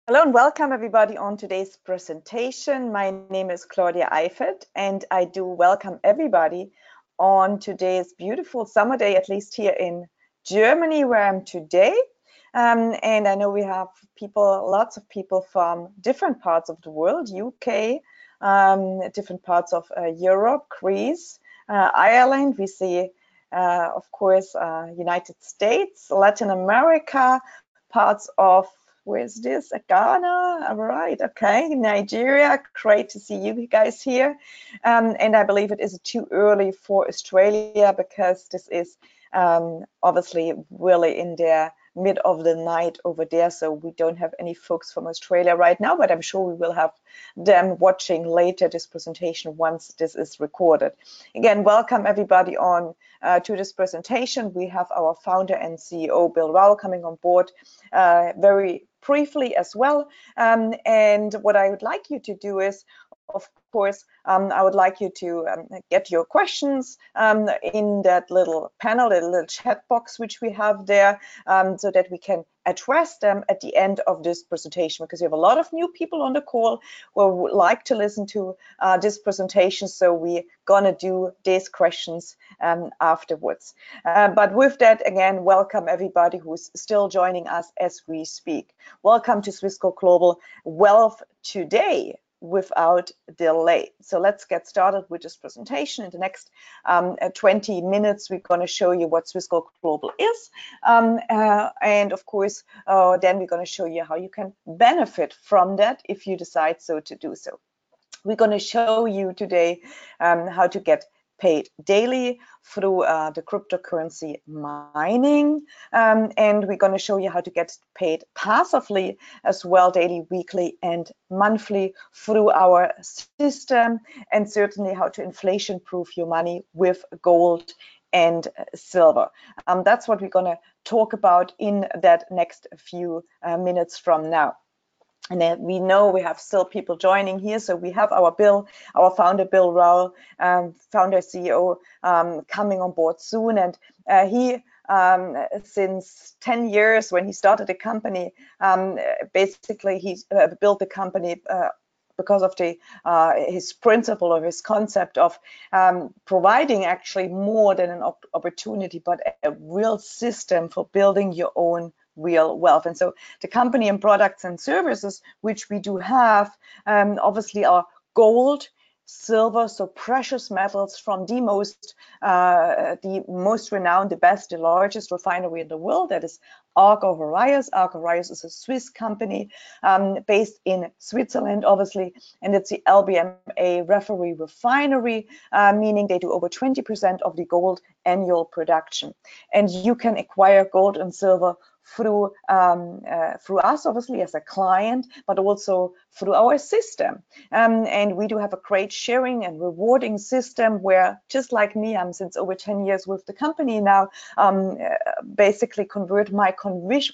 Hello and welcome everybody on today's presentation. My name is Claudia Eifert and I do welcome everybody on today's beautiful summer day, at least here in Germany where I'm today. And I know we have people, lots of people from different parts of the world, UK, different parts of Europe, Greece, Ireland. We see, of course, United States, Latin America, parts of where is this? Ghana, all right, okay, Nigeria, great to see you guys here. And I believe it is too early for Australia because this is obviously really in their mid of the night over there, so we don't have any folks from Australia right now, but I'm sure we will have them watching later this presentation once this is recorded. Again, welcome everybody on to this presentation. We have our founder and CEO Bill Rowell coming on board very briefly as well. And what I would like you to do is, of course, I would like you to get your questions in that little panel, that little chat box which we have there, so that we can address them at the end of this presentation, because we have a lot of new people on the call who would like to listen to this presentation. So we're gonna do these questions afterwards. But with that, again, welcome everybody who's still joining us as we speak. Welcome to Swissquote Global Wealth Today without delay. So let's get started with this presentation. In the next 20 minutes, we're going to show you what Swissquote Global is. And of course, then we're going to show you how you can benefit from that if you decide so to do so. We're going to show you today how to get paid daily through the cryptocurrency mining, and we're going to show you how to get paid passively as well, daily, weekly, and monthly through our system, and certainly how to inflation-proof your money with gold and silver. That's what we're going to talk about in that next few minutes from now. And then we know we have still people joining here. So we have our founder, Bill Rowell, founder, CEO, coming on board soon. And he, since 10 years, when he started the company, basically he built the company because of his principle or his concept of providing actually more than an opportunity, but a real system for building your own real wealth. And so the company and products and services which we do have obviously are gold, silver, so precious metals from the most renowned, the best, the largest refinery in the world, that is Arco-Heraeus. Arco-Heraeus is a Swiss company based in Switzerland, obviously, and it's the LBMA refinery, meaning they do over 20% of the gold annual production. And you can acquire gold and silver through us, obviously, as a client, but also through our system. And we do have a great sharing and rewarding system where, just like me, I'm since over 10 years with the company now, basically convert my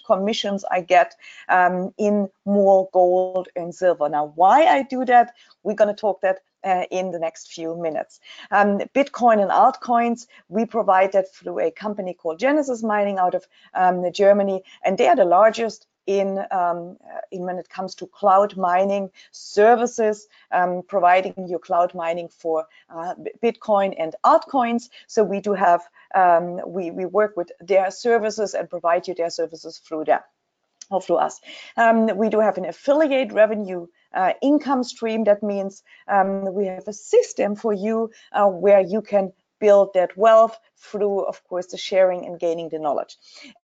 commissions I get in more gold and silver. Now, why I do that, we're going to talk that in the next few minutes. Bitcoin and altcoins, we provide that through a company called Genesis Mining out of Germany, and they are the largest in when it comes to cloud mining services, providing your cloud mining for Bitcoin and altcoins. So we do have, we work with their services and provide you their services through that. Or through us. We do have an affiliate revenue income stream. That means we have a system for you where you can build that wealth through, of course, the sharing and gaining the knowledge.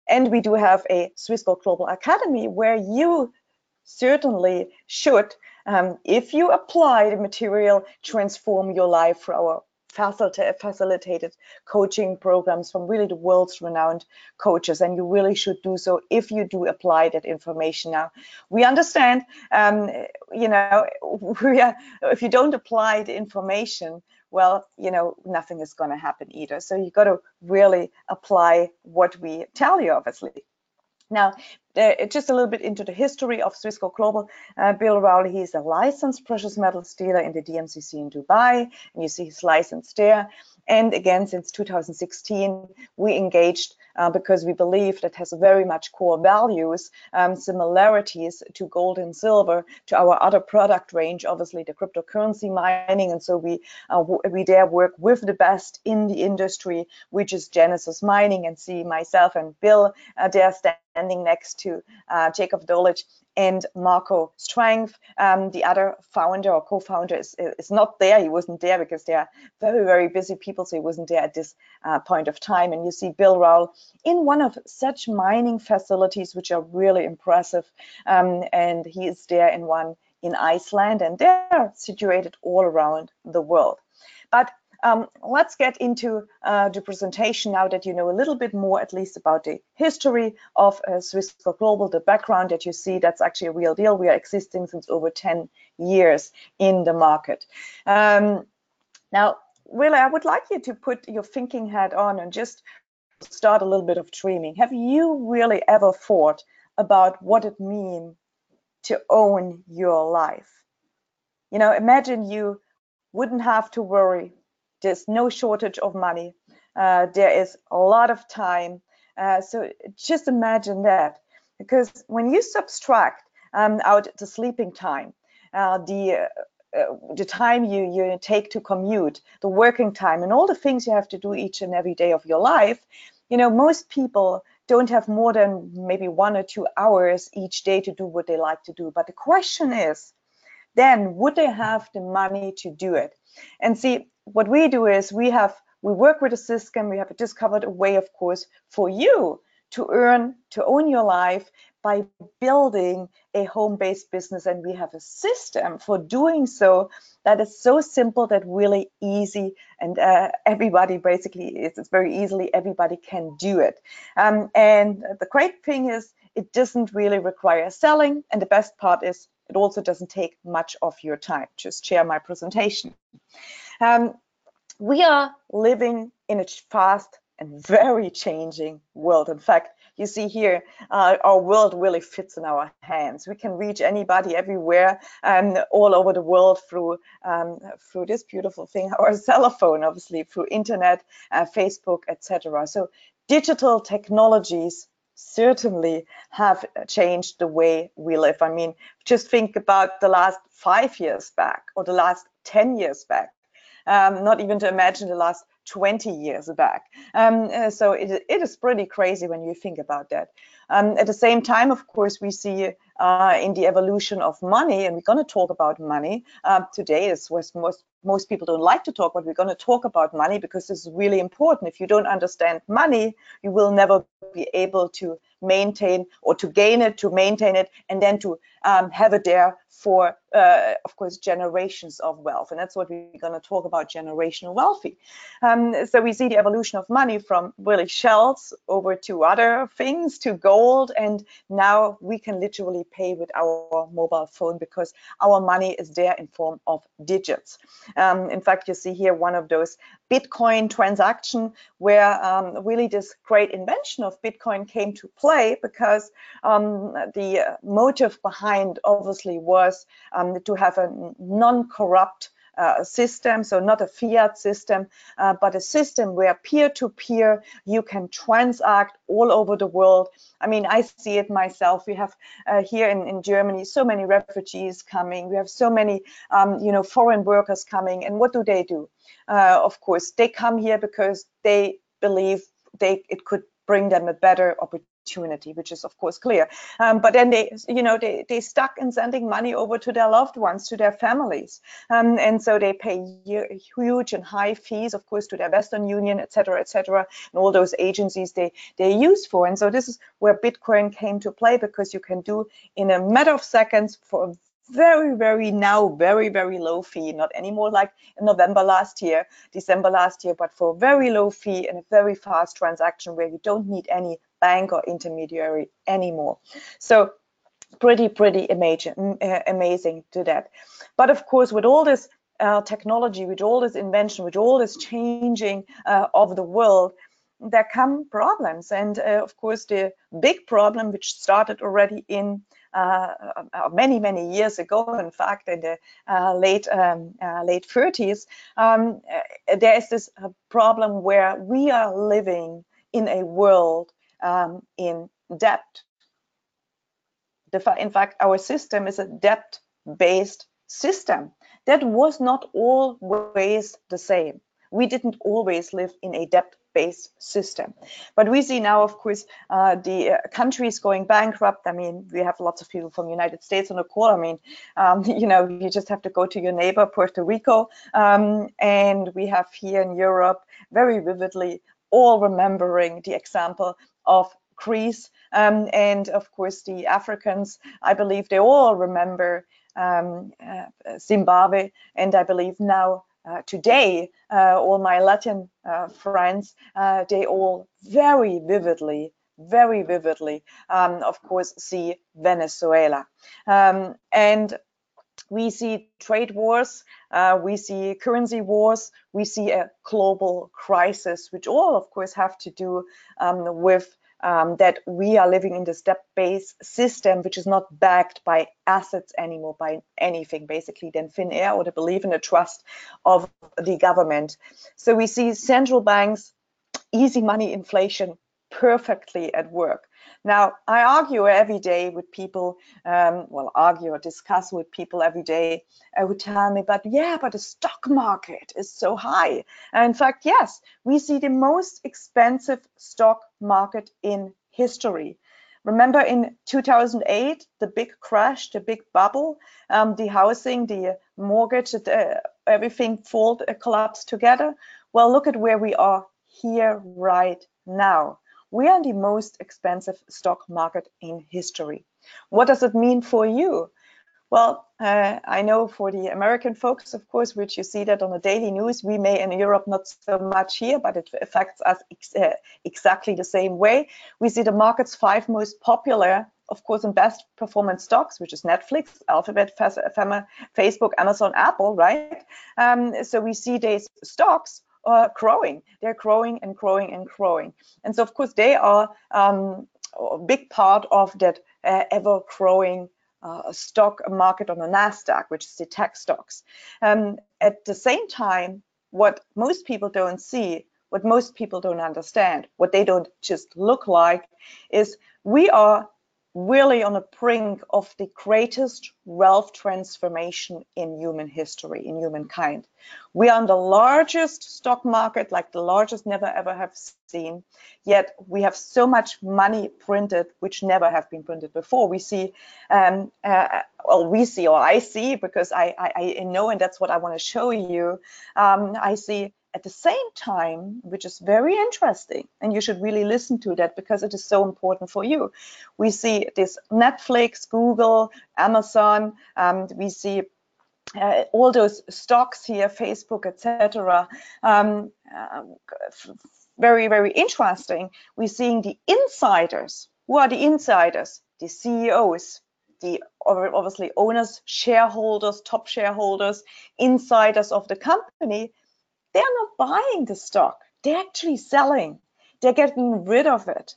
And we do have a Swissquote Global Academy where you certainly should, if you apply the material, transform your life through our facilitated coaching programs from really the world's renowned coaches, and you really should do so if you do apply that information. Now, we understand, you know, if you don't apply the information, well, you know, nothing is going to happen either. So you got to really apply what we tell you, obviously. Now, just a little bit into the history of Swissquote Global. Bill Rowell, he's a licensed precious metals dealer in the DMCC in Dubai, and you see his license there. And again, since 2016, we engaged because we believe that has very much core values, similarities to gold and silver, to our other product range, obviously the cryptocurrency mining. And so we dare work with the best in the industry, which is Genesis Mining, and see myself and Bill there standing next to Jacob Dolich and Marco Strength. The other founder or co-founder is not there. He wasn't there because they are very, very busy people, so he wasn't there at this point of time. And you see Bill Rowell in one of such mining facilities, which are really impressive. And he is there in one in Iceland, and they're situated all around the world. But let's get into the presentation now that you know a little bit more, at least about the history of Swissquote Global, the background that you see. That's actually a real deal. We are existing since over 10 years in the market. Now, really, I would like you to put your thinking hat on and just start a little bit of dreaming. Have you really ever thought about what it means to own your life? You know, imagine you wouldn't have to worry. There's no shortage of money. There is a lot of time. So just imagine that, because when you subtract out the sleeping time, the time you take to commute, the working time, and all the things you have to do each and every day of your life, you know, most people don't have more than maybe 1 or 2 hours each day to do what they like to do. But the question is, then would they have the money to do it? And see, what we do is we work with a system. We have discovered a way, of course, for you to own your life by building a home-based business. And we have a system for doing so that is so simple, that really easy, and everybody basically, it's very easily, everybody can do it. And the great thing is, it doesn't really require selling. And the best part is, it also doesn't take much of your time. Just share my presentation. We are living in a fast and very changing world. In fact, you see here, our world really fits in our hands. We can reach anybody everywhere, all over the world through this beautiful thing, our cell phone, obviously through internet, Facebook, etc. So digital technologies certainly have changed the way we live. I mean, just think about the last 5 years back, or the last 10 years back. Not even to imagine the last 20 years back. So it is pretty crazy when you think about that. At the same time, of course, we see in the evolution of money, and we're going to talk about money today. Is most people don't like to talk, but we're going to talk about money because this is really important. If you don't understand money, you will never be able to maintain, or to gain it, to maintain it, and then to have it there for, of course, generations of wealth. And that's what we're going to talk about, generational wealthy. So we see the evolution of money from really shells over to other things, to gold, and now we can literally pay with our mobile phone because our money is there in form of digits. In fact, you see here one of those Bitcoin transaction where really this great invention of Bitcoin came to play, because the motive behind obviously was to have a non-corrupt system, so not a fiat system, but a system where peer-to-peer you can transact all over the world. I mean, I see it myself. We have here in Germany so many refugees coming. We have so many, foreign workers coming. And what do? Of course, they come here because they believe it could bring them a better opportunity, which is of course clear. But then they stuck in sending money over to their loved ones, to their families, and so they pay huge and high fees, of course, to their Western Union, etc., etc., and all those agencies they use for. And so this is where Bitcoin came to play, because you can do in a matter of seconds for a very, very low fee, not anymore like in December last year, but for a very low fee and a very fast transaction where you don't need any bank or intermediary anymore. So pretty amazing to that. But of course, with all this technology, with all this invention, with all this changing of the world, there come problems. And of course, the big problem, which started already in many years ago, in fact, in the late 30s, there is this problem where we are living in a world in debt. In fact, our system is a debt-based system. That was not always the same. We didn't always live in a debt-based system. But we see now, of course, the countries going bankrupt. I mean, we have lots of people from the United States on the call. I mean, you know, you just have to go to your neighbor, Puerto Rico. And we have here in Europe, very vividly, all remembering the example of Greece, and of course the Africans. I believe they all remember Zimbabwe, and I believe now today all my Latin friends, they all very vividly, of course, see Venezuela. And we see trade wars, we see currency wars, we see a global crisis, which all, of course, have to do with that we are living in this debt-based system, which is not backed by assets anymore, by anything, basically, than thin air or the belief in the trust of the government. So we see central banks, easy money inflation perfectly at work. Now, I argue every day with people, argue or discuss with people every day who tell me, but the stock market is so high. And in fact, yes, we see the most expensive stock market in history. Remember in 2008, the big crash, the big bubble, the housing, the mortgage, everything collapsed together. Well, look at where we are here right now. We are in the most expensive stock market in history. What does it mean for you? Well, I know for the American folks, of course, which you see that on the daily news, we may in Europe not so much here, but it affects us exactly the same way. We see the market's 5 most popular, of course, and best performance stocks, which is Netflix, Alphabet, Facebook, Amazon, Apple, right? So we see these stocks growing. They're growing and growing and growing. And so, of course, they are a big part of that ever-growing stock market on the NASDAQ, which is the tech stocks. At the same time, what most people don't see, what most people don't understand, what they don't just look like, is we are really on the brink of the greatest wealth transformation in human history, in humankind. We are on the largest stock market, like the largest never ever have seen, yet we have so much money printed, which never have been printed before. We see, I see, because I know, and that's what I want to show you, I see at the same time, which is very interesting, and you should really listen to that because it is so important for you. We see this Netflix, Google, Amazon, we see all those stocks here, Facebook, etc. Very, very interesting. We're seeing the insiders. Who are the insiders? The CEOs, the obviously owners, shareholders, top shareholders, insiders of the company. They're not buying the stock. They're actually selling. They're getting rid of it.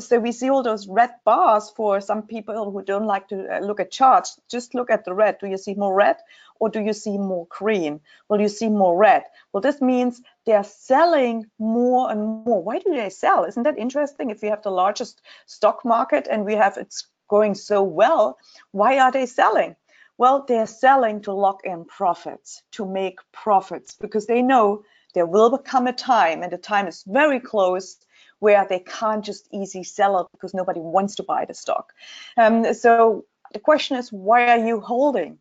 So we see all those red bars for some people who don't like to look at charts. Just look at the red. Do you see more red or do you see more green? Well, you see more red. Well, this means they're selling more and more. Why do they sell? Isn't that interesting? If we have the largest stock market and it's going so well, why are they selling? Well, they're selling to lock in profits, to make profits, because they know there will come a time, and the time is very close, where they can't just easily sell it because nobody wants to buy the stock. So the question is, why are you holding?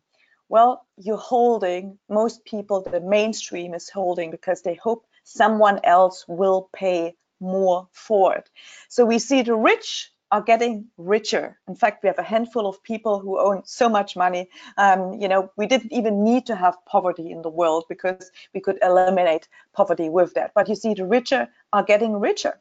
Well, you're holding, most people, the mainstream is holding because they hope someone else will pay more for it. So we see the rich are getting richer. In fact, we have a handful of people who own so much money. We didn't even need to have poverty in the world because we could eliminate poverty with that. But you see, the richer are getting richer.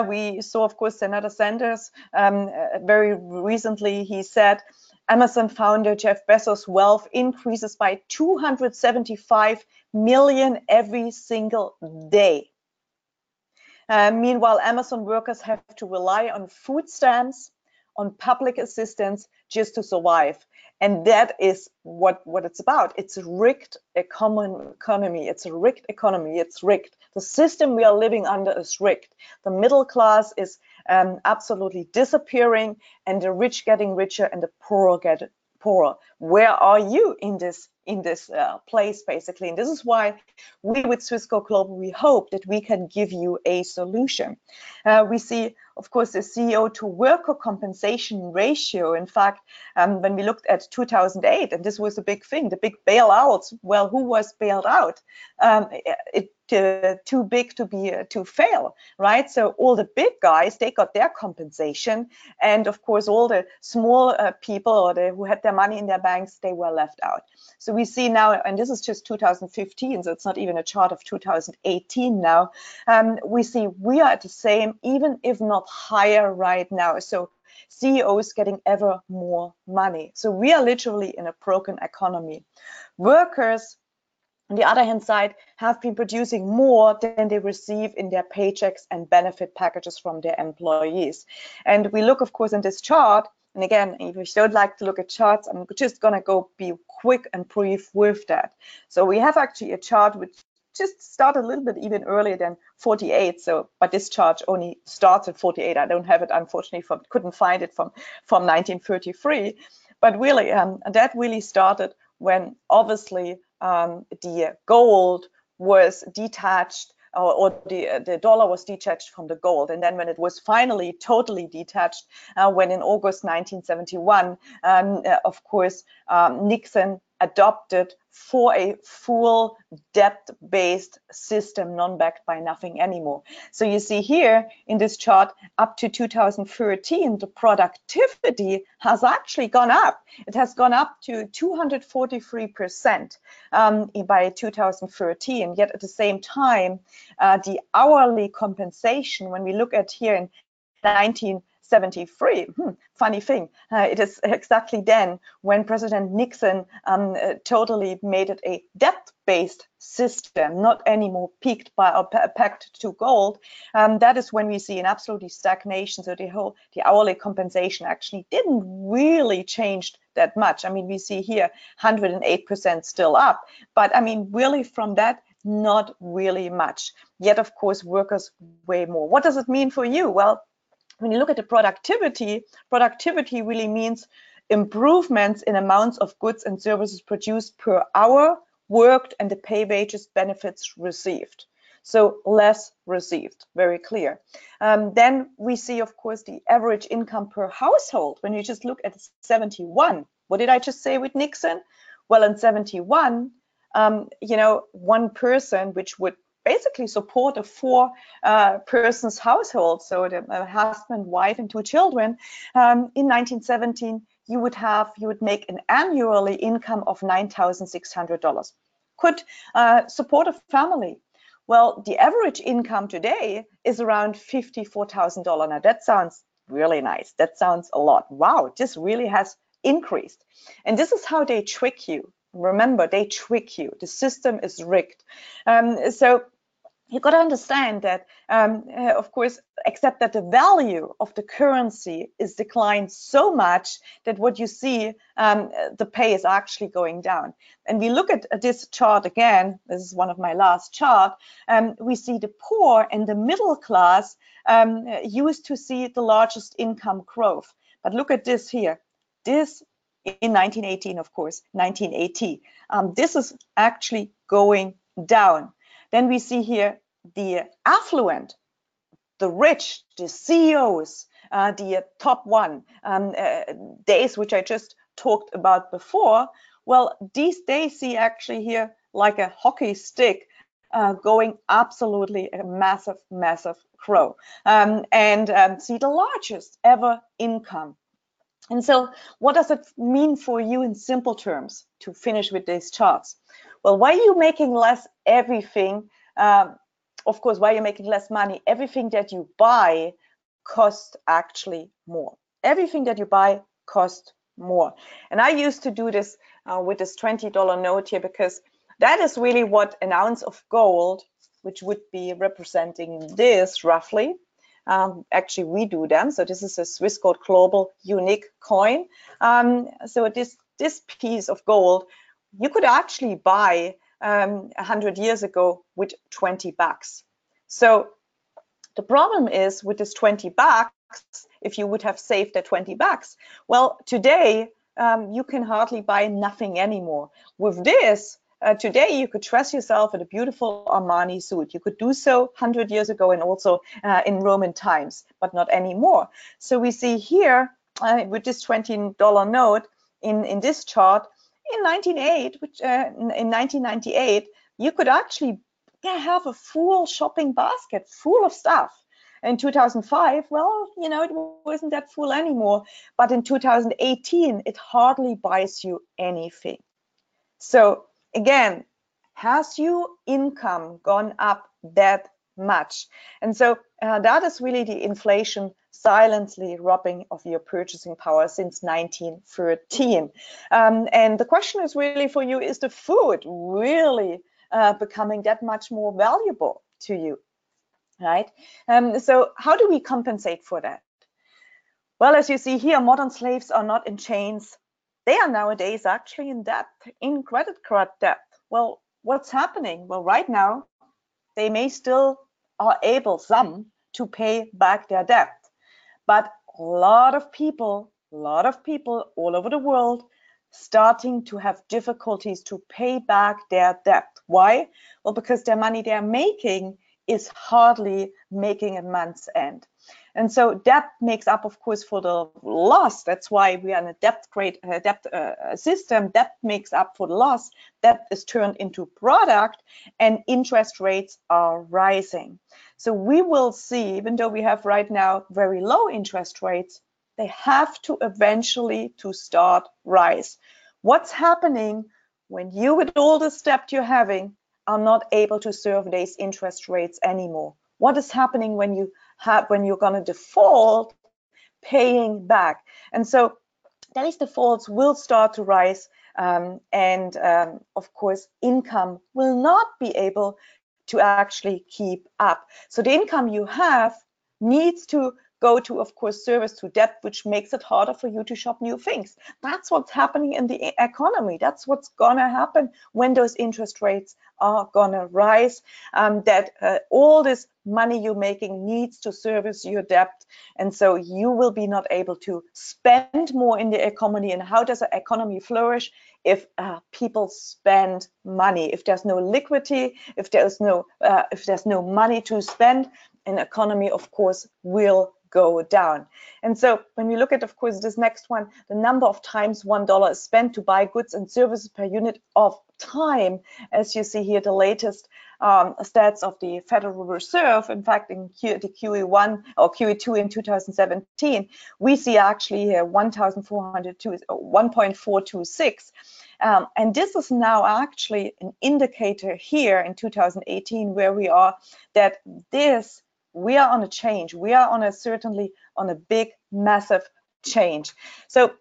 We saw, of course, Senator Sanders very recently. He said, Amazon founder Jeff Bezos' wealth increases by 275 million every single day. Meanwhile, Amazon workers have to rely on food stamps, on public assistance just to survive. And that is what it's about. It's a rigged economy. It's a rigged economy. It's rigged. The system we are living under is rigged. The middle class is absolutely disappearing, and the rich getting richer, and the poor get poorer. Where are you in this place, basically? And this is why we with Swissquote Global, we hope that we can give you a solution. We see, of course, the CEO to worker compensation ratio. In fact, when we looked at 2008, and this was a big thing, the big bailouts, well, who was bailed out? Too big to fail, right? So all the big guys, they got their compensation, and of course all the small people, or who had their money in their banks, they were left out. So we see now, and this is just 2015, so it's not even a chart of 2018 now, we see we are at the same, even if not higher right now. So CEOs getting ever more money. So we are literally in a broken economy. Workers, on the other hand side, have been producing more than they receive in their paychecks and benefit packages from their employees. And we look, of course, in this chart, and again, if you don't like to look at charts, I'm just gonna go be quick and brief with that. So we have actually a chart which just started a little bit even earlier than 48. So, but this chart only starts at 48. I don't have it, unfortunately, couldn't find it from 1933. But really, that really started when obviously the gold was detached, or the dollar was detached from the gold. And then when it was finally totally detached, when in August 1971, of course, Nixon adopted for a full debt-based system, non-backed by nothing anymore. So you see here in this chart, up to 2013, the productivity has actually gone up. It has gone up to 243% by 2013. Yet at the same time, the hourly compensation, when we look at here in 1973, funny thing, it is exactly then when President Nixon totally made it a debt-based system, not anymore peaked by or pegged to gold. That is when we see an absolutely stagnation. So the hourly compensation actually didn't really change that much. I mean, we see here 108% still up, but I mean, really from that, not really much. Yet, of course, workers way more. What does it mean for you? Well, when you look at the productivity really means improvements in amounts of goods and services produced per hour worked and the pay, wages, benefits received. So less received, very clear. Then we see, of course, the average income per household. When you just look at 71, what did I just say with Nixon? Well, in 71, you know, one person, which would basically support a four-person's household, so the husband, wife, and two children. In 1917, you would make an annually income of $9,600. Could support a family. Well, the average income today is around $54,000. Now that sounds really nice. That sounds a lot. Wow, this really has increased. And this is how they trick you. Remember, they trick you. The system is rigged. So you got to understand that, of course, except that the value of the currency is declined so much that what you see, the pay is actually going down. And we look at this chart again. This is one of my last chart. We see the poor and the middle class used to see the largest income growth. But look at this here. This in 1918, of course, 1980. This is actually going down. Then we see here the affluent, the rich, the CEOs, the top one days, which I just talked about before. Well, these days see actually here like a hockey stick going absolutely a massive, massive growth, and see the largest ever income. And so what does it mean for you in simple terms to finish with these charts? Well, why are you making less everything? Of course, why you're making less money, everything that you buy costs actually more. Everything that you buy costs more. And I used to do this with this $20 note here, because that is really what an ounce of gold, which would be representing this roughly. Actually, we do them. So this is a Swissquote Global unique coin. So this this piece of gold you could actually buy 100 years ago with 20 bucks. So the problem is with this 20 bucks, if you would have saved that 20 bucks, well, today you can hardly buy nothing anymore. With this, today you could dress yourself in a beautiful Armani suit. You could do so 100 years ago and also in Roman times, but not anymore. So we see here with this $20 note in this chart, in 1998, you could actually have a full shopping basket full of stuff. In 2005, well, you know, it wasn't that full anymore. But in 2018, it hardly buys you anything. So again, has your income gone up that much? And so that is really the inflation silently robbing of your purchasing power since 1913. And the question is really for you, is the food really becoming that much more valuable to you, right? So how do we compensate for that? Well, as you see here, modern slaves are not in chains. They are nowadays actually in debt, in credit card debt. Well, what's happening? Well, right now, they may still are able, some, to pay back their debt. But a lot of people all over the world starting to have difficulties to pay back their debt. Why? Well, because their money they're making is hardly making a month's end. And so debt makes up, of course, for the loss. That's why we are in a debt system. Debt makes up for the loss. Debt is turned into product, and interest rates are rising. So we will see, even though we have right now very low interest rates, they have to eventually to start rise. What's happening when you, with all the debt you're having, are not able to serve these interest rates anymore? What is happening when you're going to default paying back? And so these defaults will start to rise, and of course income will not be able to actually keep up. So the income you have needs to go to, of course, service to debt, which makes it harder for you to shop new things. That's what's happening in the economy. That's what's gonna happen when those interest rates are gonna rise, that all this money you're making needs to service your debt. And so you will be not able to spend more in the economy. And how does an economy flourish? If people spend money, if there's no liquidity, if there's no money to spend, an economy, of course, will go down. And so when we look at, of course, this next one, the number of times $1 is spent to buy goods and services per unit of time, as you see here, the latest stats of the Federal Reserve. In fact, in the QE1 or QE2 in 2017, we see actually here 1.426. And this is now actually an indicator here in 2018 where we are, that we are on a change. We are certainly on a big, massive change. So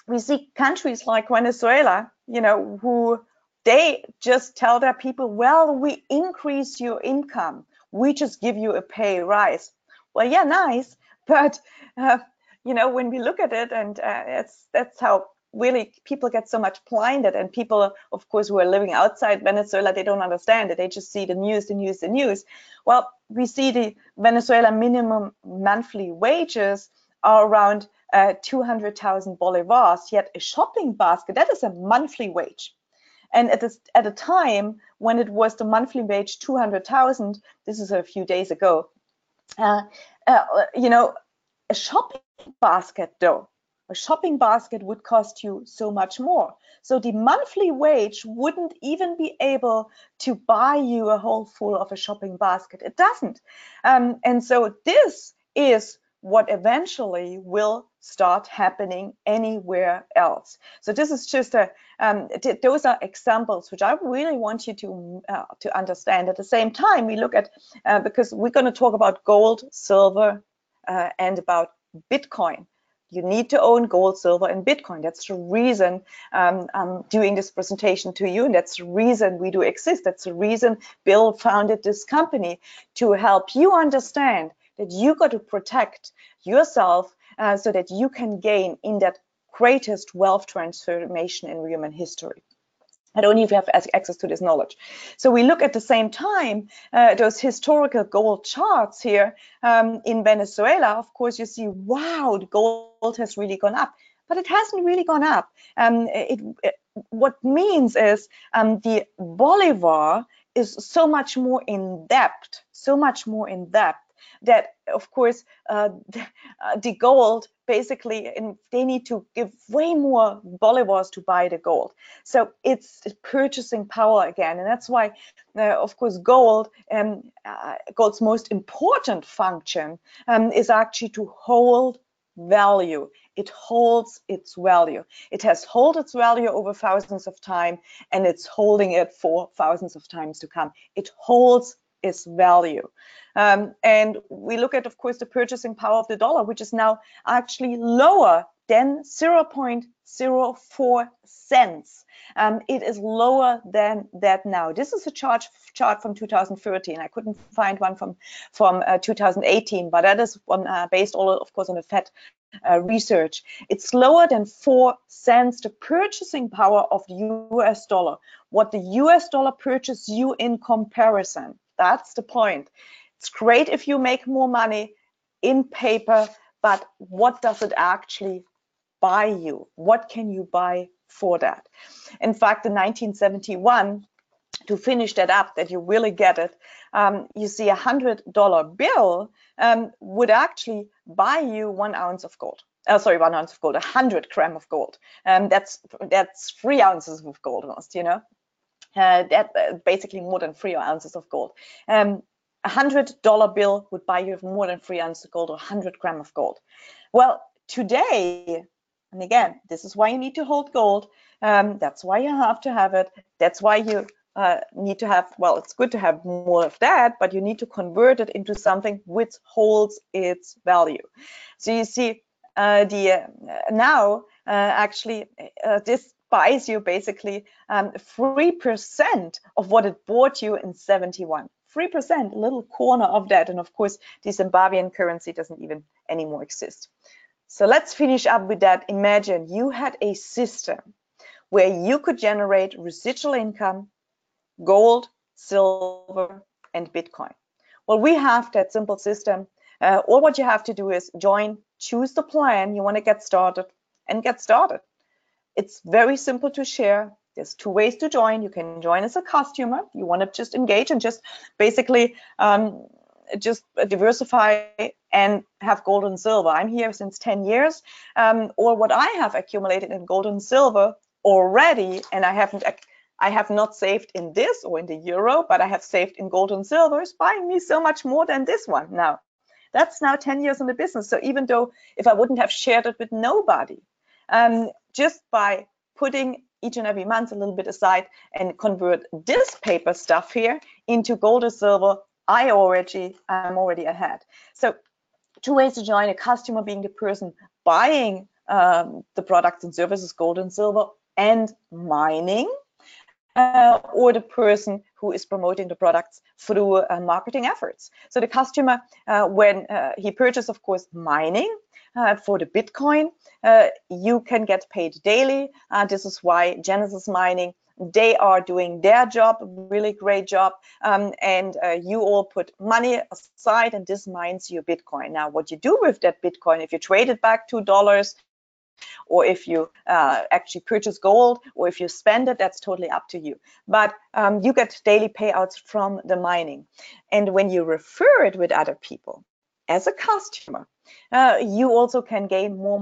we see countries like Venezuela, you know, who they just tell their people, well, we increase your income. We just give you a pay rise. Well, yeah, nice. But, you know, when we look at it, and that's how really people get so much blinded, and people, of course, who are living outside Venezuela, they don't understand it. They just see the news. Well, we see the Venezuela minimum monthly wages are around 200,000 bolivars, yet a shopping basket, that is a monthly wage. And at a time when it was the monthly wage 200,000, this is a few days ago, you know, a shopping basket though, a shopping basket would cost you so much more. So the monthly wage wouldn't even be able to buy you a whole full of a shopping basket. It doesn't. And so this is what eventually will start happening anywhere else. So this is just those are examples which I really want you to understand. At the same time, we look at, because we're going to talk about gold, silver, and about Bitcoin. You need to own gold, silver, and Bitcoin. That's the reason I'm doing this presentation to you, and that's the reason we do exist. That's the reason Bill founded this company, to help you understand that you got to protect yourself so that you can gain in that greatest wealth transformation in human history. And only if you have access to this knowledge. So we look at the same time, those historical gold charts here in Venezuela. Of course, you see, wow, the gold has really gone up, but it hasn't really gone up. What means is the Bolivar is so much more in depth, that, of course, the gold basically, they need to give way more bolivars to buy the gold. So it's purchasing power again, and that's why, of course, gold's most important function is actually to hold value. It holds its value. It has held its value over thousands of time, and it's holding it for thousands of times to come. It holds its value. And we look at, of course, the purchasing power of the dollar, which is now actually lower than 0.04 cents. It is lower than that now. This is a chart from 2013. I couldn't find one from 2018, but that is based, of course, on the Fed research. It's lower than 4 cents, the purchasing power of the US dollar. What the US dollar purchases you in comparison. That's the point. It's great if you make more money in paper, but what does it actually buy you? What can you buy for that? In fact, in 1971, to finish that up, that you really get it, you see a $100 bill would actually buy you 1 ounce of gold. 1 ounce of gold, 100 grams of gold. That's 3 ounces of gold almost, you know. Basically more than 3 ounces of gold. $100 bill would buy you more than 3 ounces of gold or 100 grams of gold. Well, today, and again, this is why you need to hold gold. That's why you have to have it. That's why you need to have, well, it's good to have more of that, but you need to convert it into something which holds its value. So you see, this buys you basically 3% of what it bought you in 71. 3%, a little corner of that. And of course, the Zimbabwean currency doesn't even anymore exist. So let's finish up with that. Imagine you had a system where you could generate residual income, gold, silver, and Bitcoin. Well, we have that simple system. All what you have to do is join, choose the plan you want to get started, and get started. It's very simple to share. There's 2 ways to join. You can join as a customer. You want to just engage and just basically just diversify and have gold and silver. I'm here since 10 years, or what I have accumulated in gold and silver already, and I have not saved in this or in the euro, but I have saved in gold and silver, is buying me so much more than this one now. That's now 10 years in the business. So even though if I wouldn't have shared it with nobody, just by putting each and every month a little bit aside and convert this paper stuff here into gold or silver, I'm already ahead. So 2 ways to join: a customer being the person buying the products and services, gold and silver, and mining, or the person who is promoting the products through marketing efforts. So the customer, when he purchases, of course, mining for the Bitcoin, you can get paid daily. This is why Genesis Mining, they are doing their job, really great job, and you all put money aside, and this mines your Bitcoin. Now, what you do with that Bitcoin, if you trade it back $2, or if you actually purchase gold, or if you spend it, that's totally up to you. But you get daily payouts from the mining. And when you refer it with other people as a customer, you also can gain more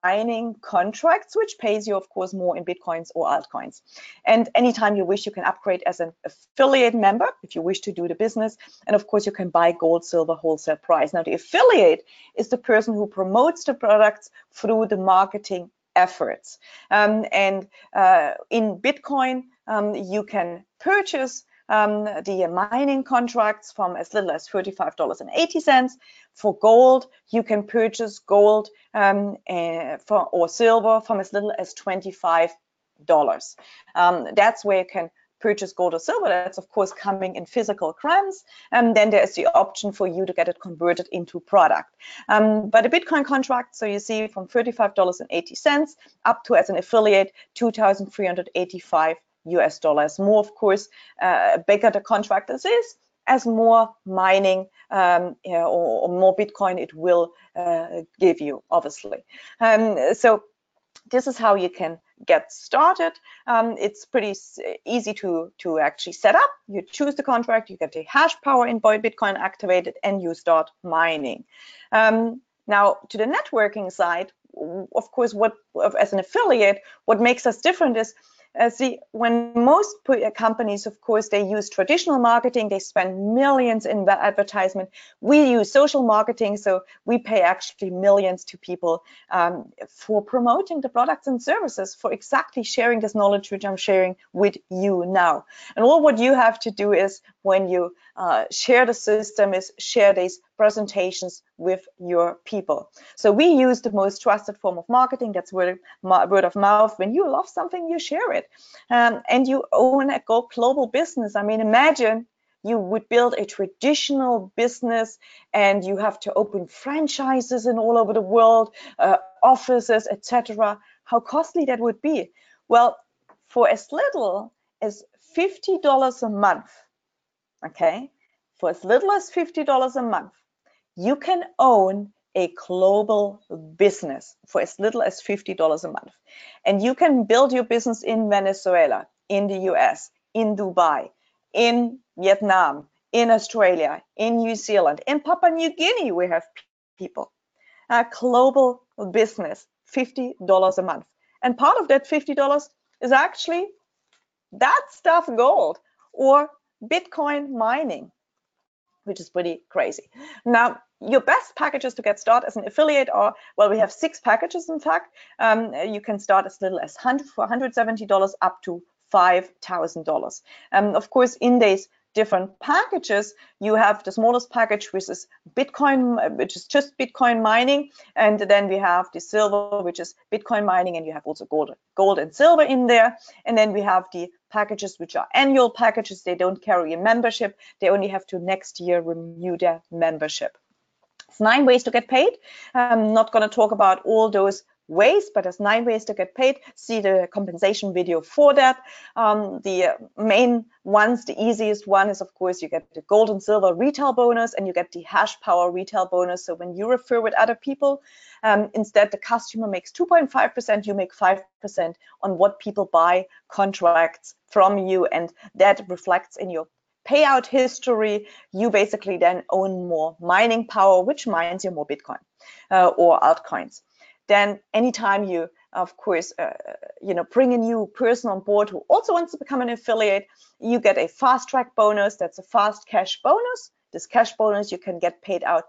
mining contracts, which pays you, of course, more in Bitcoins or altcoins. And anytime you wish, you can upgrade as an affiliate member if you wish to do the business. And of course, you can buy gold, silver, wholesale price. Now, the affiliate is the person who promotes the products through the marketing efforts. And in Bitcoin, you can purchase the mining contracts from as little as $35.80. For gold, you can purchase gold or silver from as little as $25. That's where you can purchase gold or silver, that's of course coming in physical grams, and then there is the option for you to get it converted into product. But a Bitcoin contract, so you see from $35.80 up to, as an affiliate, $2,385 US. More, of course, bigger the contract is, as more mining or more Bitcoin it will give you, obviously. So this is how you can get started. It's pretty easy to actually set up. You choose the contract, you get the hash power in Bitcoin activated, and you start mining. Now, to the networking side, of course, as an affiliate, what makes us different is, see, when most companies, of course, they use traditional marketing, they spend millions in advertisement. We use social marketing, so we pay actually millions to people for promoting the products and services, for exactly sharing this knowledge which I'm sharing with you now. And all what you have to do is, when you share the system, is share these presentations with your people. So we use the most trusted form of marketing, that's word of mouth. When you love something, you share it. And you own a global business. I mean, imagine you would build a traditional business and you have to open franchises in all over the world, offices, etc. How costly that would be. Well, for as little as $50 a month, okay, for as little as $50 a month, you can own a global business for as little as $50 a month. And you can build your business in Venezuela, in the US, in Dubai, in Vietnam, in Australia, in New Zealand, in Papua New Guinea, we have people. A global business, $50 a month. And part of that $50 is actually that stuff, gold or Bitcoin mining, which is pretty crazy. Now, your best packages to get started as an affiliate are, well, we have 6 packages, in fact. You can start as little as $170 up to $5,000. Of course, in these different packages, you have the smallest package, which is Bitcoin, which is just Bitcoin mining, and then we have the silver, which is Bitcoin mining, and you have also gold and silver in there. And then we have the packages which are annual packages. They don't carry a membership. They only have to next year renew their membership. It's 9 ways to get paid. I'm not going to talk about all those ways, but there's 9 ways to get paid. See the compensation video for that. The main ones, the easiest one is, of course, you get the gold and silver retail bonus, and you get the hash power retail bonus. So when you refer with other people, instead the customer makes 2.5%, you make 5% on what people buy contracts from you, and that reflects in your payout history. You basically then own more mining power, which mines you more Bitcoin or altcoins. Then anytime you, of course, bring a new person on board who also wants to become an affiliate, you get a fast track bonus. That's a fast cash bonus. This cash bonus you can get paid out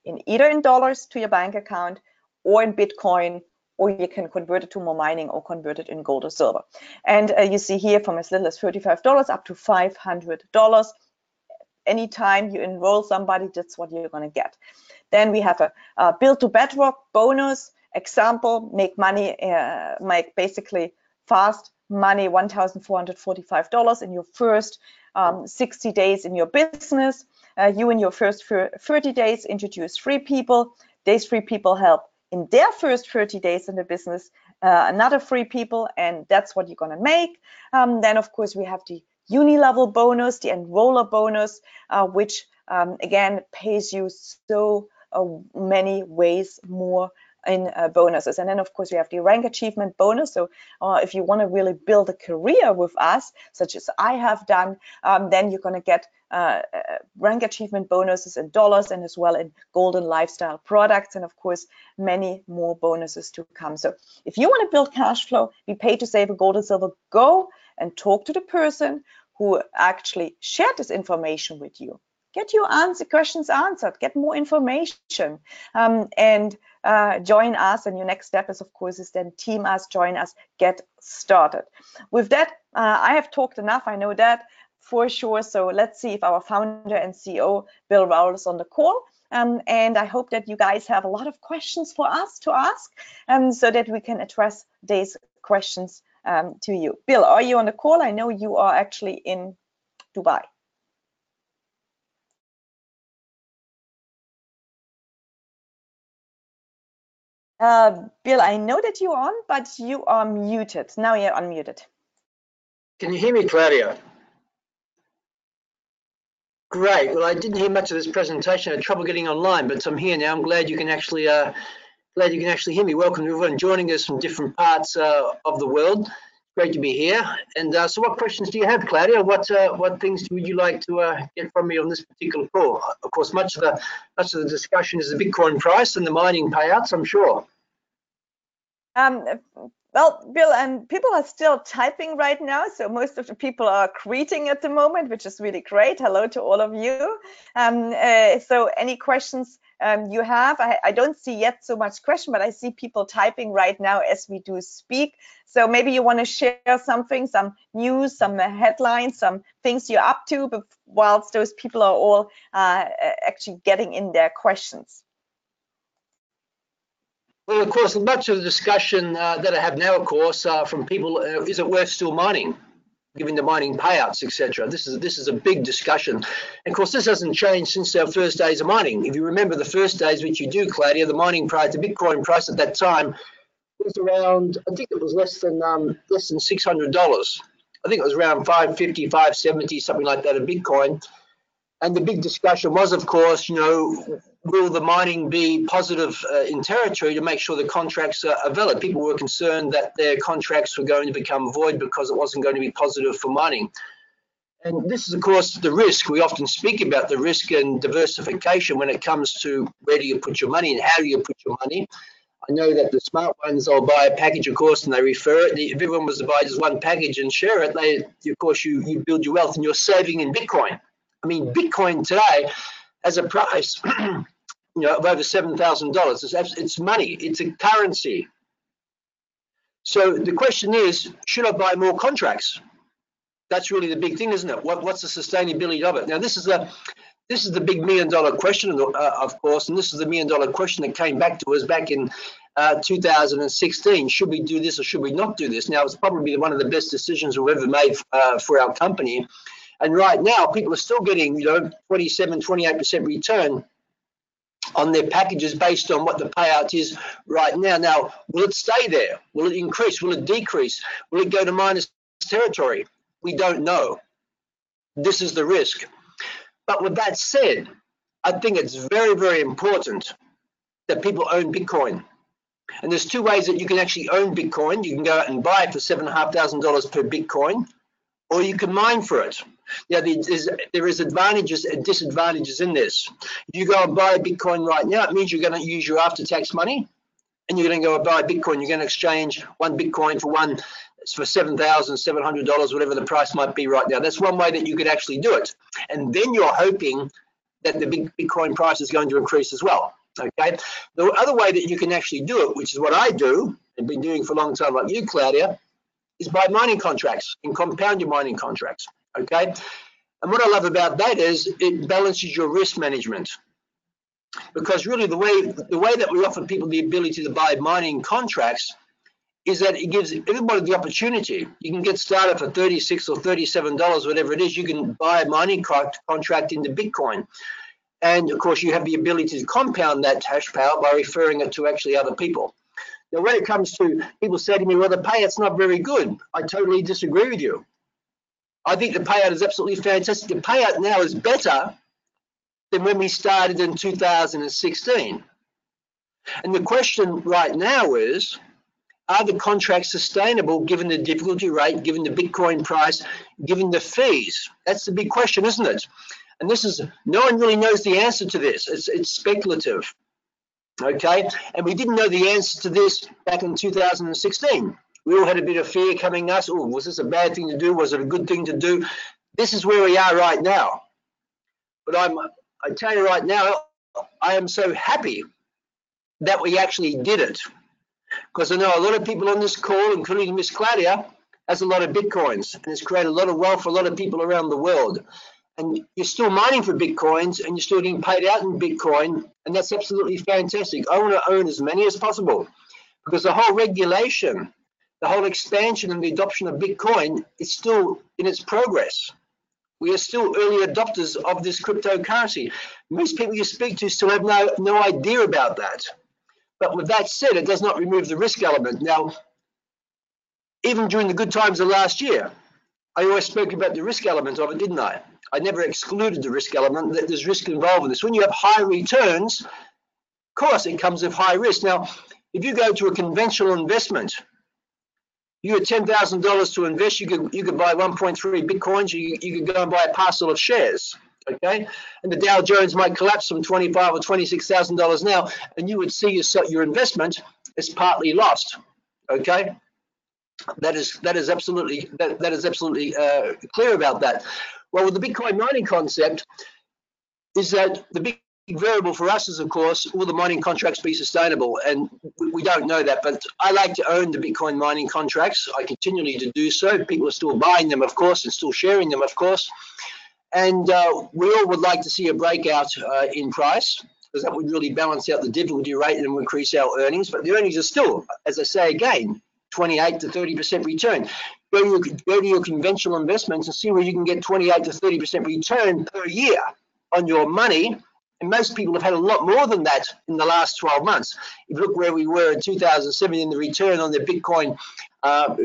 either in dollars to your bank account or in Bitcoin, or you can convert it to more mining or convert it in gold or silver. And you see here from as little as $35 up to $500. Anytime you enroll somebody, that's what you're going to get. Then we have a build to bedrock bonus. Example, make basically fast money, $1,445 in your first 60 days in your business. You in your first 30 days introduce 3 people. These 3 people help in their first 30 days in the business, another 3 people, and that's what you're going to make. Then, of course, we have the uni-level bonus, the enroller bonus, which again pays you so many ways more in bonuses. And then, of course, we have the rank achievement bonus. So if you want to really build a career with us, such as I have done, then you're going to get rank achievement bonuses in dollars, and as well in golden lifestyle products, and of course many more bonuses to come. So if you want to build cash flow, be paid to save a gold and silver, go and talk to the person who actually shared this information with you. Get your questions answered, get more information, and join us. And your next step is, of course, is then team us, join us, get started. With that, I have talked enough, I know that for sure. So let's see if our founder and CEO, Bill Raul, is on the call. And I hope that you guys have a lot of questions for us to ask, so that we can address these questions to you. Bill, are you on the call? I know you are actually in Dubai. Bill, I know that you're on, but you are muted. Now you're unmuted. Can you hear me, Claudia? Great. Well, I didn't hear much of this presentation. I had trouble getting online, but I'm here now. I'm glad you can actually hear me. Welcome to everyone joining us from different parts of the world. Great to be here. And so, what questions do you have, Claudia? What things would you like to get from me on this particular call? Of course, much of the discussion is the Bitcoin price and the mining payouts, I'm sure. Well, Bill, and people are still typing right now, so most of the people are greeting at the moment, which is really great. Hello to all of you. So any questions you have? I don't see yet so much question, but I see people typing right now as we do speak. So maybe you want to share something, some news, some headlines, some things you're up to, but whilst those people are all actually getting in their questions. Well, of course, much of the discussion that I have now, of course, from people, is it worth still mining, given the mining payouts, etc. This is a big discussion. And of course, this hasn't changed since our first days of mining. If you remember the first days, which you do, Claudia, the mining price, the Bitcoin price at that time was around, I think it was less than $600. I think it was around 550, 570, something like that, a Bitcoin. And the big discussion was, of course, will the mining be positive in territory to make sure the contracts are valid? People were concerned that their contracts were going to become void because it wasn't going to be positive for mining. And this is, of course, the risk. We often speak about the risk and diversification when it comes to where do you put your money and how do you put your money. I know that the smart ones, they'll buy a package, of course, and they refer it. If everyone was to buy just one package and share it, of course, you build your wealth and you're saving in Bitcoin. I mean, Bitcoin today has a price, of over $7,000. It's money. It's a currency. So the question is, should I buy more contracts? That's really the big thing, isn't it? What's the sustainability of it? Now, this is the big $1 million question, of course, and this is the $1 million question that came back to us back in 2016. Should we do this or should we not do this? Now, it's probably one of the best decisions we've ever made for our company. And right now, people are still getting, 27, 28% return on their packages based on what the payout is right now. Now, will it stay there? Will it increase? Will it decrease? Will it go to minus territory? We don't know. This is the risk. But with that said, I think it's very, very important that people own Bitcoin. And there's two ways that you can actually own Bitcoin. You can go out and buy it for $7,500 per Bitcoin, or you can mine for it. Now, there is advantages and disadvantages in this. If you go and buy a Bitcoin right now, it means you're going to use your after-tax money, and you're going to go and buy a Bitcoin. You're going to exchange one Bitcoin for one for $7,700, whatever the price might be right now. That's one way that you could actually do it. And then you're hoping that the Bitcoin price is going to increase as well. Okay. The other way that you can actually do it, which is what I do and been doing for a long time, like you, Claudia, is buy mining contracts and compound your mining contracts. Okay. And what I love about that is it balances your risk management. Because really the way that we offer people the ability to buy mining contracts is that it gives everybody the opportunity. You can get started for $36 or $37, whatever it is. You can buy a mining contract into Bitcoin. And of course, you have the ability to compound that hash power by referring it to actually other people. Now, when it comes to people say to me, well, the payout's not very good, I totally disagree with you. I think the payout is absolutely fantastic. The payout now is better than when we started in 2016. And the question right now is, are the contracts sustainable given the difficulty rate, given the Bitcoin price, given the fees? That's the big question, isn't it? And this is, no one really knows the answer to this. It's speculative, okay? And we didn't know the answer to this back in 2016. We all had a bit of fear coming at us. Oh, was this a bad thing to do? Was it a good thing to do? This is where we are right now. But I tell you right now, I am so happy that we actually did it. Because I know a lot of people on this call, including Miss Claudia, has a lot of Bitcoins and has created a lot of wealth for a lot of people around the world. And you're still mining for Bitcoins and you're still getting paid out in Bitcoin, and that's absolutely fantastic. I want to own as many as possible because the whole regulation the whole expansion and the adoption of Bitcoin is still in its progress. We are still early adopters of this cryptocurrency. Most people you speak to still have no idea about that. But with that said, it does not remove the risk element. Now, even during the good times of last year, I always spoke about the risk element of it, didn't I? I never excluded the risk element, that there's risk involved in this. When you have high returns, of course, it comes with high risk. Now, if you go to a conventional investment, you had $10,000 to invest, you could buy 1.3 Bitcoins, you could go and buy a parcel of shares, okay? And the Dow Jones might collapse from $25,000 or $26,000 now, and you would see your investment is partly lost, okay? That is absolutely clear about that. Well, with the Bitcoin mining concept, is that the big variable for us is, of course, will the mining contracts be sustainable? And we don't know that, but I like to own the Bitcoin mining contracts. I continually to do so. People are still buying them, of course, and still sharing them, of course. And we all would like to see a breakout in price, because that would really balance out the difficulty rate and increase our earnings. But the earnings are still, as I say again, 28 to 30% return. Go to your conventional investments and see where you can get 28 to 30% return per year on your money. And most people have had a lot more than that in the last 12 months. If you look where we were in 2017, the return on the Bitcoin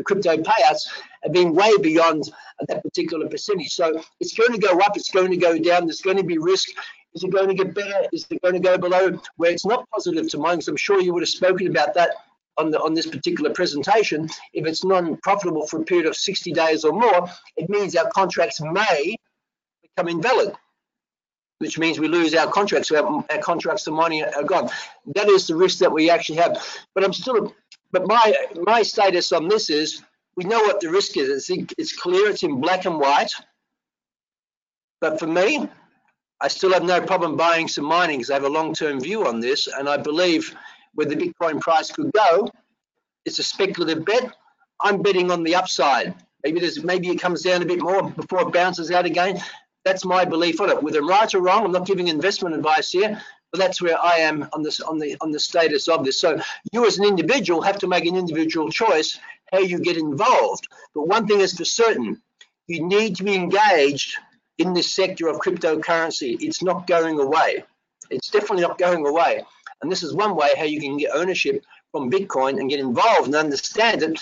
crypto payouts have been way beyond that particular percentage. So it's going to go up, it's going to go down, there's going to be risk. Is it going to get better? Is it going to go below where it's not positive to mine? Because I'm sure you would have spoken about that on this particular presentation. If it's non-profitable for a period of 60 days or more, it means our contracts may become invalid, which means we lose our contracts. So our contracts to mining are gone. That is the risk that we actually have. But my status on this is, we know what the risk is. It's clear, it's in black and white. But for me, I still have no problem buying some mining because I have a long-term view on this, and I believe where the Bitcoin price could go, it's a speculative bet. I'm betting on the upside. Maybe it comes down a bit more before it bounces out again. That's my belief on it. Whether right or wrong, I'm not giving investment advice here, but that's where I am on the status of this. So you as an individual have to make an individual choice how you get involved. But one thing is for certain, you need to be engaged in this sector of cryptocurrency. It's not going away. It's definitely not going away. And this is one way how you can get ownership from Bitcoin and get involved and understand it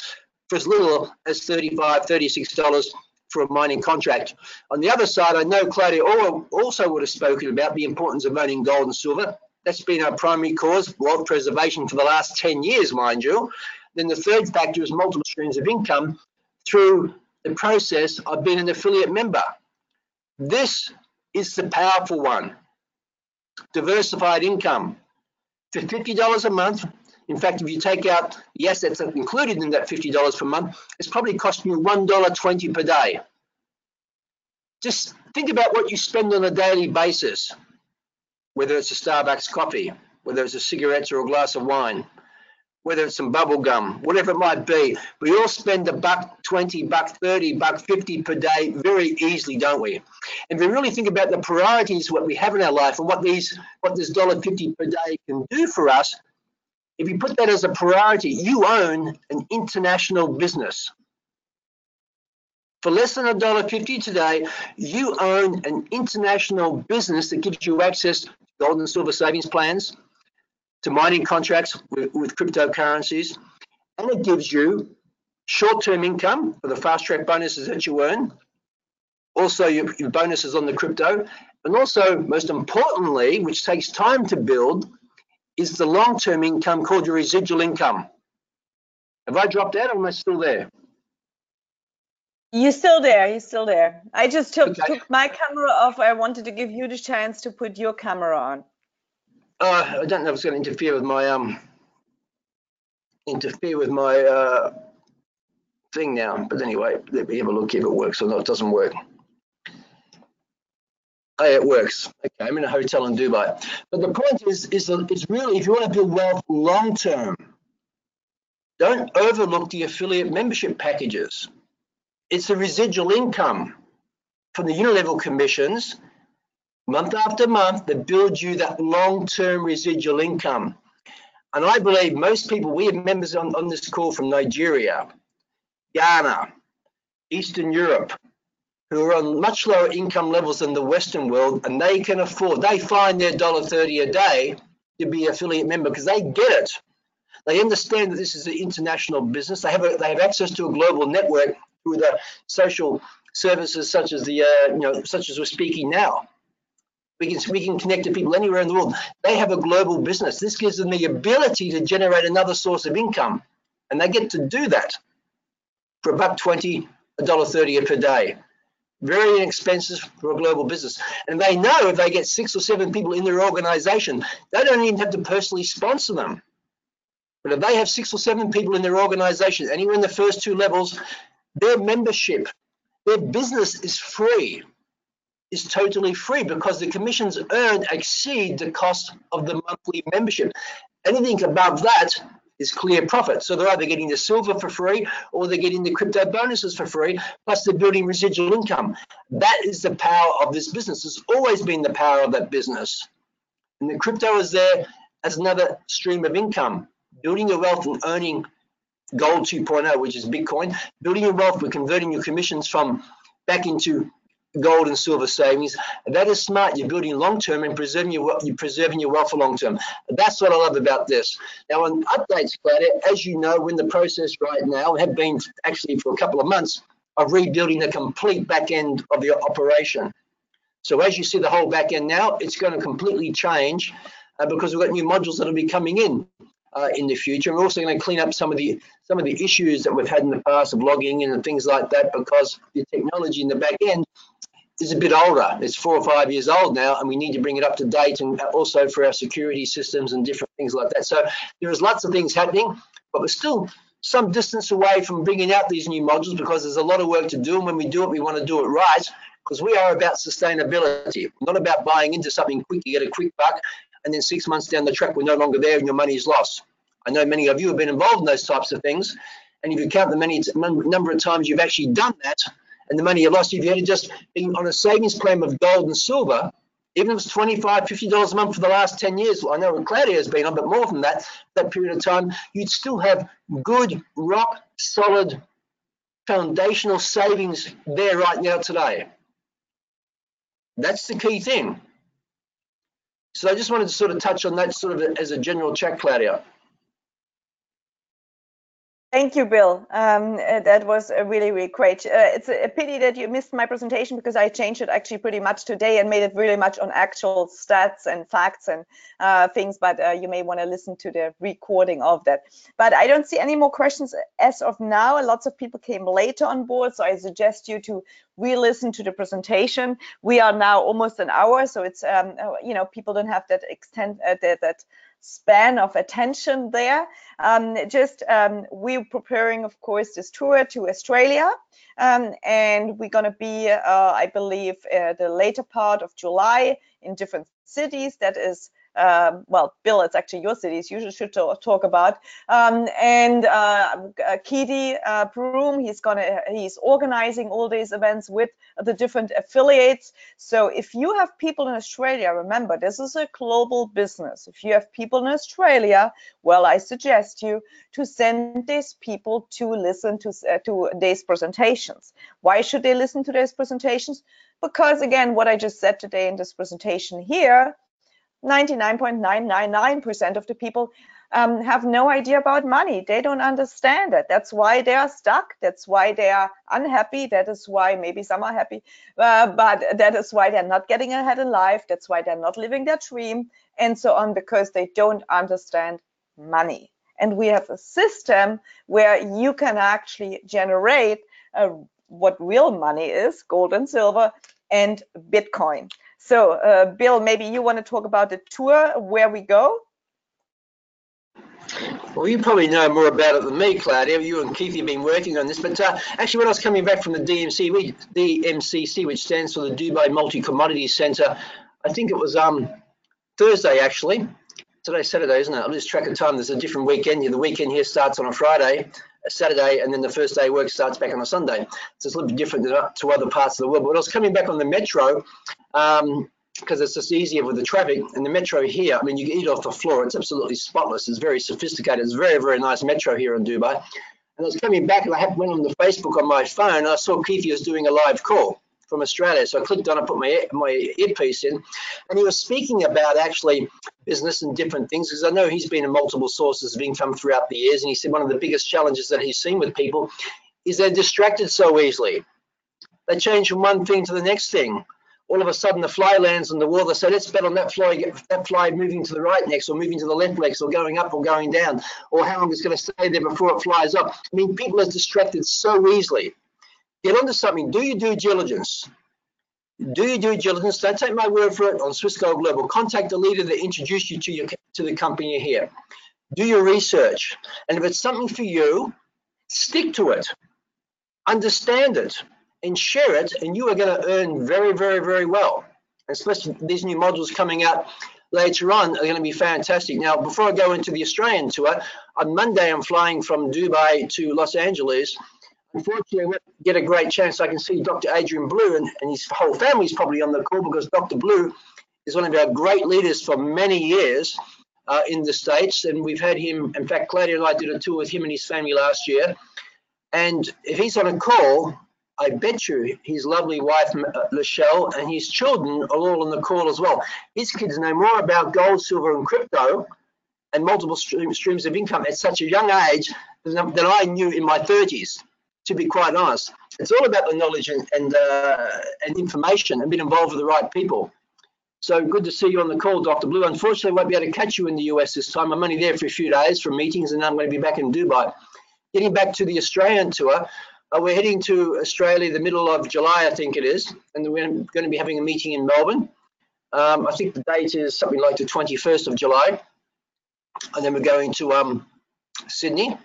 for as little as $35, $36 for a mining contract. On the other side, I know Claudia also would have spoken about the importance of owning gold and silver. That's been our primary cause, wealth preservation, for the last 10 years, mind you. Then the third factor is multiple streams of income through the process of being an affiliate member. This is the powerful one. Diversified income. For $50 a month, in fact, if you take out the assets that are included in that $50 per month, it's probably costing you $1.20 per day. Just think about what you spend on a daily basis, whether it's a Starbucks coffee, whether it's a cigarette or a glass of wine, whether it's some bubble gum, whatever it might be. We all spend $1.20, $1.30, $1.50 per day very easily, don't we? And if we really think about the priorities, what we have in our life, and what this $1.50 per day can do for us, if you put that as a priority, you own an international business. For less than $1.50 today, you own an international business that gives you access to gold and silver savings plans, to mining contracts with cryptocurrencies, and it gives you short-term income for the fast-track bonuses that you earn, also your bonuses on the crypto, and also, most importantly, which takes time to build, is the long-term income called your residual income. Have I dropped out or am I still there? You're still there, you're still there. I just took my camera off. I wanted to give you the chance to put your camera on. I don't know if it's going to interfere with my thing now. But anyway, let me have a look if it works or not. It doesn't work. Oh, it works. Okay, I'm in a hotel in Dubai. But the point is really, if you want to build wealth long term, don't overlook the affiliate membership packages. It's the residual income from the unit-level commissions, month after month, that build you that long-term residual income. And I believe most people, we have members on this call from Nigeria, Ghana, Eastern Europe, who are on much lower income levels than the Western world, and they can afford, they find their $1.30 a day to be affiliate member because they get it. They understand that this is an international business. They have access to a global network through the social services such as such as we're speaking now. We can connect to people anywhere in the world. They have a global business. This gives them the ability to generate another source of income, and they get to do that for $1.20, $1.30 per day. Very inexpensive for a global business. And they know if they get 6 or 7 people in their organization, they don't even have to personally sponsor them. But if they have 6 or 7 people in their organization, anywhere in the first 2 levels, their membership, their business is free, is totally free because the commissions earned exceed the cost of the monthly membership. Anything above that is clear profit. So they're either getting the silver for free or they're getting the crypto bonuses for free, plus they're building residual income. That is the power of this business. It's always been the power of that business. And the crypto is there as another stream of income, building your wealth and earning gold 2.0, which is Bitcoin. Building your wealth, we're converting your commissions from back into gold and silver savings. That is smart. You're building long term and preserving your wealth for long term. That's what I love about this. Now, on updates, Claudia, as you know, we're in the process right now, have been actually for a couple of months, of rebuilding the complete back end of the operation. So as you see the whole back end now, it's going to completely change because we've got new modules that will be coming in the future. We're also going to clean up some of the issues that we've had in the past of logging in and things like that, because the technology in the back end is a bit older. It's 4 or 5 years old now, and we need to bring it up to date, and also for our security systems and different things like that. So there is lots of things happening, but we're still some distance away from bringing out these new modules because there's a lot of work to do, and when we do it, we want to do it right, because we are about sustainability, not about buying into something quick, you get a quick buck, and then 6 months down the track, we're no longer there and your money is lost. I know many of you have been involved in those types of things, and if you count the number of times you've actually done that, and the money you lost, if you had just been on a savings plan of gold and silver, even if it's $25, $50 a month for the last 10 years, I know what Claudia has been on, but more than that period of time, you'd still have good, rock solid, foundational savings there right now today. That's the key thing. So I just wanted to sort of touch on that sort of as a general chat, Claudia. Thank you, Bill. That was really, really great. It's a pity that you missed my presentation because I changed it actually pretty much today and made it really much on actual stats and facts and things, but you may want to listen to the recording of that. But I don't see any more questions as of now. Lots of people came later on board, so I suggest you to re-listen to the presentation. We are now almost an hour, so it's, people don't have that that span of attention there. We're preparing, of course, this tour to Australia, and we're going to be, I believe, the later part of July in different cities. That is, Bill, it's actually your cities you should talk about. Keedy Broom, he's organizing all these events with the different affiliates. So if you have people in Australia, remember, this is a global business. If you have people in Australia, well, I suggest you to send these people to listen to these presentations. Why should they listen to these presentations? Because again, what I just said today in this presentation here, 99.999% of the people have no idea about money. They don't understand it. That's why they are stuck. That's why they are unhappy. That is why maybe some are happy, but that is why they're not getting ahead in life. That's why they're not living their dream and so on, because they don't understand money. And we have a system where you can actually generate what real money is, gold and silver and Bitcoin. So, Bill, maybe you want to talk about the tour, where we go? Well, you probably know more about it than me, Claudia. You and Keith have been working on this. But actually, when I was coming back from the DMCC, which stands for the Dubai Multi-Commodities Centre, I think it was Thursday, actually. Today's Saturday, isn't it? I lose track of time. There's a different weekend here. The weekend here starts on a Friday, a Saturday, and then the first day of work starts back on a Sunday. So it's a little bit different to other parts of the world. But I was coming back on the metro because it's just easier with the traffic. And the metro here, I mean, you can eat off the floor. It's absolutely spotless. It's very sophisticated. It's a very, very nice metro here in Dubai. And I was coming back and I went on the Facebook on my phone and I saw Keith was doing a live call from Australia. So I clicked on it, put my earpiece in, and he was speaking about actually business and different things, because I know he's been in multiple sources of income throughout the years. And he said one of the biggest challenges that he's seen with people is they're distracted so easily. They change from one thing to the next thing. All of a sudden the fly lands on the wall. They say, let's bet on that fly, get that fly moving to the right next, or moving to the left next, or going up or going down, or how long it's going to stay there before it flies up. I mean, people are distracted so easily. Get onto something. Do your due diligence. Do your due diligence. Don't take my word for it. On Swiss Gold Global, contact the leader that introduced you to the company here. Do your research. And if it's something for you, stick to it. Understand it and share it, and you are going to earn very, very, very well. Especially these new modules coming out later on are going to be fantastic. Now, before I go into the Australian tour, on Monday I'm flying from Dubai to Los Angeles. Unfortunately, I won't get a great chance. I can see Dr. Adrian Blue and his whole family's probably on the call, because Dr. Blue is one of our great leaders for many years in the States. And we've had him, in fact, Claudia and I did a tour with him and his family last year. And if he's on a call, I bet you his lovely wife, Lachelle, and his children are all on the call as well. His kids know more about gold, silver, and crypto and multiple streams of income at such a young age than I knew in my 30s. To be quite honest, it's all about the knowledge and information and being involved with the right people. So good to see you on the call, Dr. Blue. Unfortunately, I won't be able to catch you in the US this time. I'm only there for a few days for meetings, and then I'm going to be back in Dubai. Getting back to the Australian tour, we're heading to Australia the middle of July, I think it is, and we're going to be having a meeting in Melbourne. I think the date is something like the 21st of July, and then we're going to Sydney.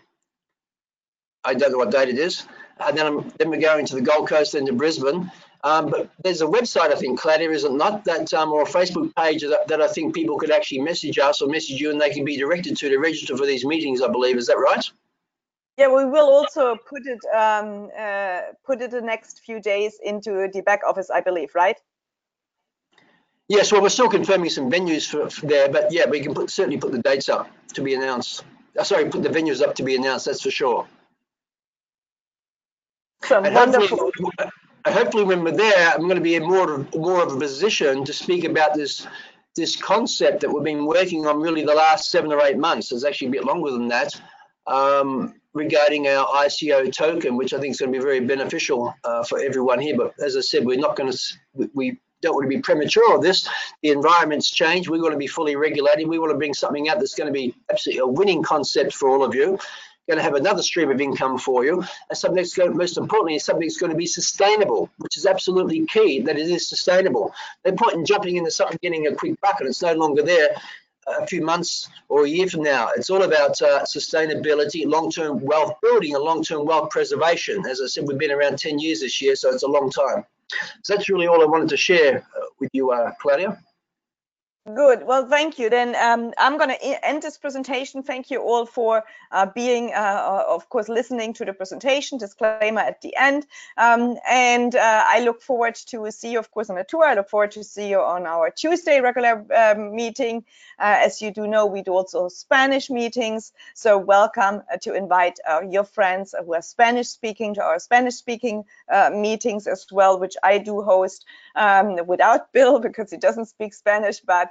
I don't know what date it is. And then we're going to the Gold Coast and to Brisbane. But there's a website, I think, Claudia, is it not, that or a Facebook page that I think people could actually message us or message you, and they can be directed to register for these meetings, I believe. Is that right? Yeah, we will also put it the next few days into the back office, I believe, right? Yes, well, we're still confirming some venues for there, but yeah, we can certainly put the dates up to be announced. Sorry, put the venues up to be announced, that's for sure. So wonderful. Hopefully when we're there, I'm going to be in more of a position to speak about this concept that we've been working on really the last 7 or 8 months. It's actually a bit longer than that, regarding our ICO token, which I think is going to be very beneficial for everyone here. But as I said, we don't want to be premature of this. The environment's changed. We want to be fully regulated. We want to bring something out that's going to be absolutely a winning concept for all of you. Going to have another stream of income for you, and something that's going, most importantly, is something that's going to be sustainable, which is absolutely key, that it is sustainable. No point in jumping into something, getting a quick buck, and it's no longer there a few months or a year from now. It's all about sustainability, long-term wealth building, and long-term wealth preservation. As I said, we've been around 10 years this year, so it's a long time. So that's really all I wanted to share with you, Claudia. Good. Well, thank you. Then I'm going to end this presentation. Thank you all for being, of course, listening to the presentation. Disclaimer at the end. And I look forward to see you, of course, on the tour. I look forward to see you on our Tuesday regular meeting. As you do know, we do also Spanish meetings. So welcome to invite your friends who are Spanish speaking to our Spanish speaking meetings as well, which I do host without Bill because he doesn't speak Spanish, but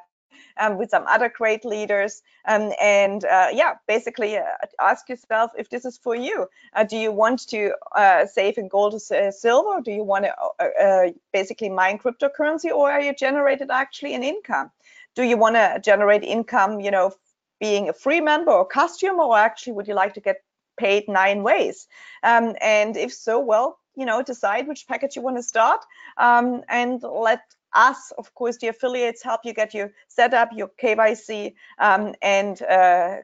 with some other great leaders. Yeah, basically ask yourself if this is for you. Do you want to save in gold or silver? Do you want to basically mine cryptocurrency, or are you generated actually in income? Do you want to generate income, you know, being a free member or customer, or actually would you like to get paid 9 ways? And if so, well, you know, decide which package you want to start, and let us, of course, the affiliates, help you get you set up, your KYC, and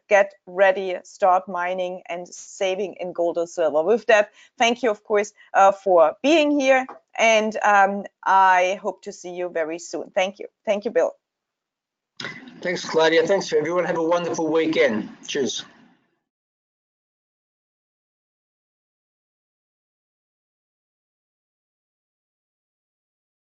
get ready, start mining and saving in gold or silver. With that, thank you, of course, for being here, and I hope to see you very soon. Thank you. Thank you, Bill. Thanks, Claudia. Thanks for everyone. Have a wonderful weekend. Cheers.